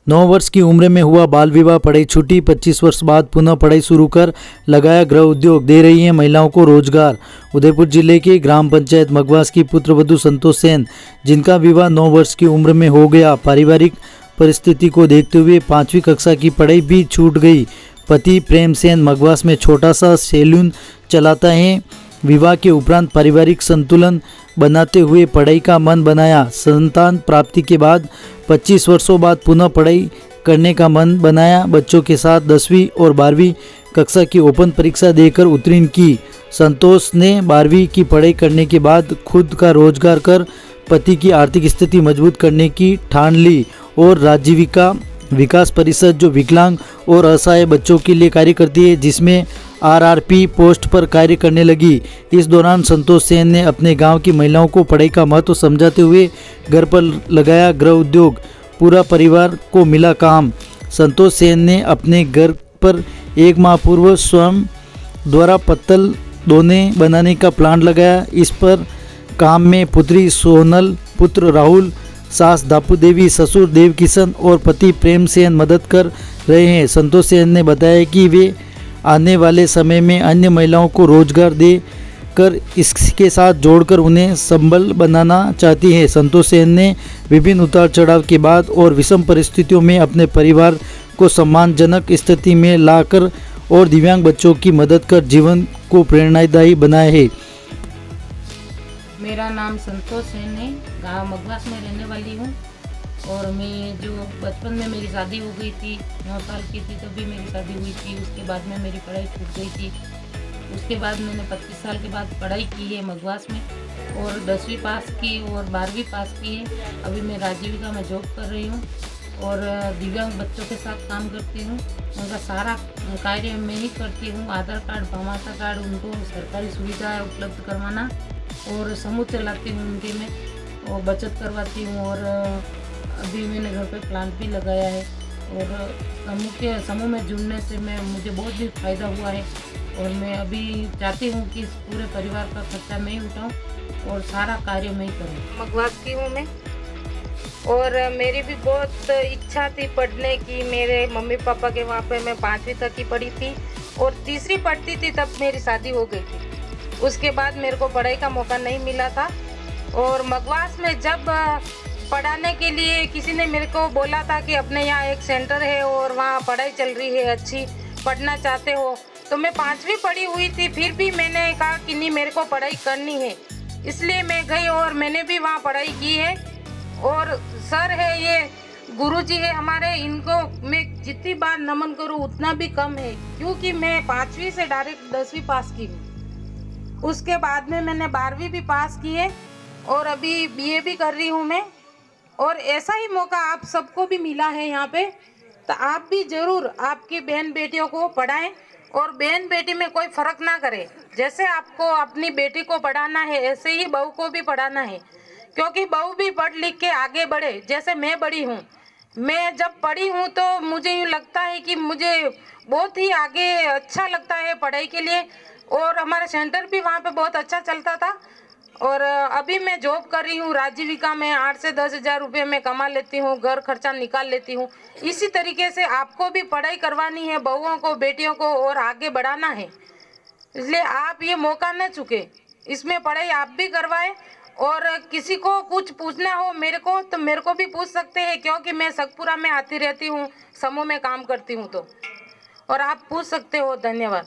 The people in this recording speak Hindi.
9 वर्ष की उम्र में हुआ बाल विवाह, पढ़ाई छूटी, 25 वर्ष बाद पुनः पढ़ाई शुरू कर लगाया गृह उद्योग, दे रही है महिलाओं को रोजगार। उदयपुर जिले के ग्राम पंचायत मगवास की पुत्रवधू संतोष सेन, जिनका विवाह 9 वर्ष की उम्र में हो गया, पारिवारिक परिस्थिति को देखते हुए 5वीं कक्षा की पढ़ाई भी छूट गई। पति प्रेम सेन मगवास में छोटा सा सैलून चलाता है। विवाह के उपरांत पारिवारिक संतुलन बनाते हुए पढ़ाई का मन बनाया। संतान प्राप्ति के बाद 25 वर्षों बाद पुनः पढ़ाई करने का मन बनाया। बच्चों के साथ 10वीं और 12वीं कक्षा की ओपन परीक्षा देकर उत्तीर्ण की। संतोष ने 12वीं की पढ़ाई करने के बाद खुद का रोजगार कर पति की आर्थिक स्थिति मजबूत करने की ठान ली और राजीविका विकास परिषद, जो विकलांग और असहाय बच्चों के लिए कार्य करती है, जिसमें आरआरपी पोस्ट पर कार्य करने लगी। इस दौरान संतोष सेन ने अपने गांव की महिलाओं को पढ़ाई का महत्व समझाते हुए घर पर लगाया गृह उद्योग। पूरा परिवार को मिला काम। संतोष सेन ने अपने घर पर 1 माह पूर्व स्वयं द्वारा पत्तल दोने बनाने का प्लांट लगाया। इस पर काम में पुत्री सोनल, पुत्र राहुल, सास दापू देवी, ससुर देवकिशन और पति प्रेम सेन मदद कर रहे हैं। संतोष सेन ने बताया कि वे आने वाले समय में अन्य महिलाओं को रोजगार दे कर इसके साथ जोड़कर उन्हें संबल बनाना चाहती है। संतोष सेन ने विभिन्न उतार चढ़ाव के बाद और विषम परिस्थितियों में अपने परिवार को सम्मानजनक स्थिति में लाकर और दिव्यांग बच्चों की मदद कर जीवन को प्रेरणादायी बनाया है। मेरा नाम संतोष सेन है, गाँव मगवास में रहने वाली हूँ। और मैं जो बचपन में मेरी शादी हो गई थी, 9 साल की थी तभी मेरी शादी हुई थी। उसके बाद में मेरी पढ़ाई छूट गई थी। उसके बाद मैंने 25 साल के बाद पढ़ाई की है मगवास में और 10वीं पास की और 12वीं पास की है। अभी मैं राजीविका में जॉब कर रही हूँ और दिव्यांग बच्चों के साथ काम करती हूँ। उनका सारा कार्य मैं ही करती हूँ। आधार कार्ड, भामाशाह कार्ड, उनको सरकारी सुविधाएं उपलब्ध करवाना और समूह चलाती हूँ उनके में और बचत करवाती हूँ। और अभी मैंने घर पे प्लांट भी लगाया है और समूह में जुड़ने से मुझे बहुत भी फ़ायदा हुआ है। और मैं अभी चाहती हूँ कि इस पूरे परिवार का खर्चा मैं ही उठाऊँ और सारा कार्य मैं ही करूँ। मगवास की हूँ मैं और मेरी भी बहुत इच्छा थी पढ़ने की। मेरे मम्मी पापा के वहाँ पे मैं 5वीं तक की पढ़ी थी और तीसरी पढ़ती थी तब मेरी शादी हो गई थी। उसके बाद मेरे को पढ़ाई का मौका नहीं मिला था और मगवास में जब पढ़ाने के लिए किसी ने मेरे को बोला था कि अपने यहाँ एक सेंटर है और वहाँ पढ़ाई चल रही है अच्छी, पढ़ना चाहते हो, तो मैं 5वीं पढ़ी हुई थी। फिर भी मैंने कहा कि नहीं, मेरे को पढ़ाई करनी है, इसलिए मैं गई और मैंने भी वहाँ पढ़ाई की है। और सर है, ये गुरुजी है हमारे, इनको मैं जितनी बार नमन करूँ उतना भी कम है, क्योंकि मैं 5वीं से डायरेक्ट 10वीं पास की हूँ। उसके बाद में मैंने 12वीं भी पास की है और अभी बीए भी कर रही हूँ मैं। और ऐसा ही मौका आप सबको भी मिला है यहाँ पे, तो आप भी ज़रूर आपकी बहन बेटियों को पढ़ाएं और बहन बेटी में कोई फ़र्क ना करें। जैसे आपको अपनी बेटी को पढ़ाना है ऐसे ही बहू को भी पढ़ाना है, क्योंकि बहू भी पढ़ लिख के आगे बढ़े। जैसे मैं बड़ी हूँ, मैं जब पढ़ी हूँ तो मुझे यूँ लगता है कि मुझे बहुत ही आगे अच्छा लगता है पढ़ाई के लिए। और हमारा सेंटर भी वहाँ पे बहुत अच्छा चलता था। और अभी मैं जॉब कर रही हूँ राजीविका में, 8 से 10 हज़ार रुपये मैं कमा लेती हूँ, घर खर्चा निकाल लेती हूँ। इसी तरीके से आपको भी पढ़ाई करवानी है, बहुओं को, बेटियों को, और आगे बढ़ाना है। इसलिए आप ये मौका न चुके, इसमें पढ़ाई आप भी करवाएं। और किसी को कुछ पूछना हो मेरे को, तो मेरे को भी पूछ सकते हैं, क्योंकि मैं सतपुरा में आती रहती हूँ, समूह में काम करती हूँ, तो और आप पूछ सकते हो। धन्यवाद।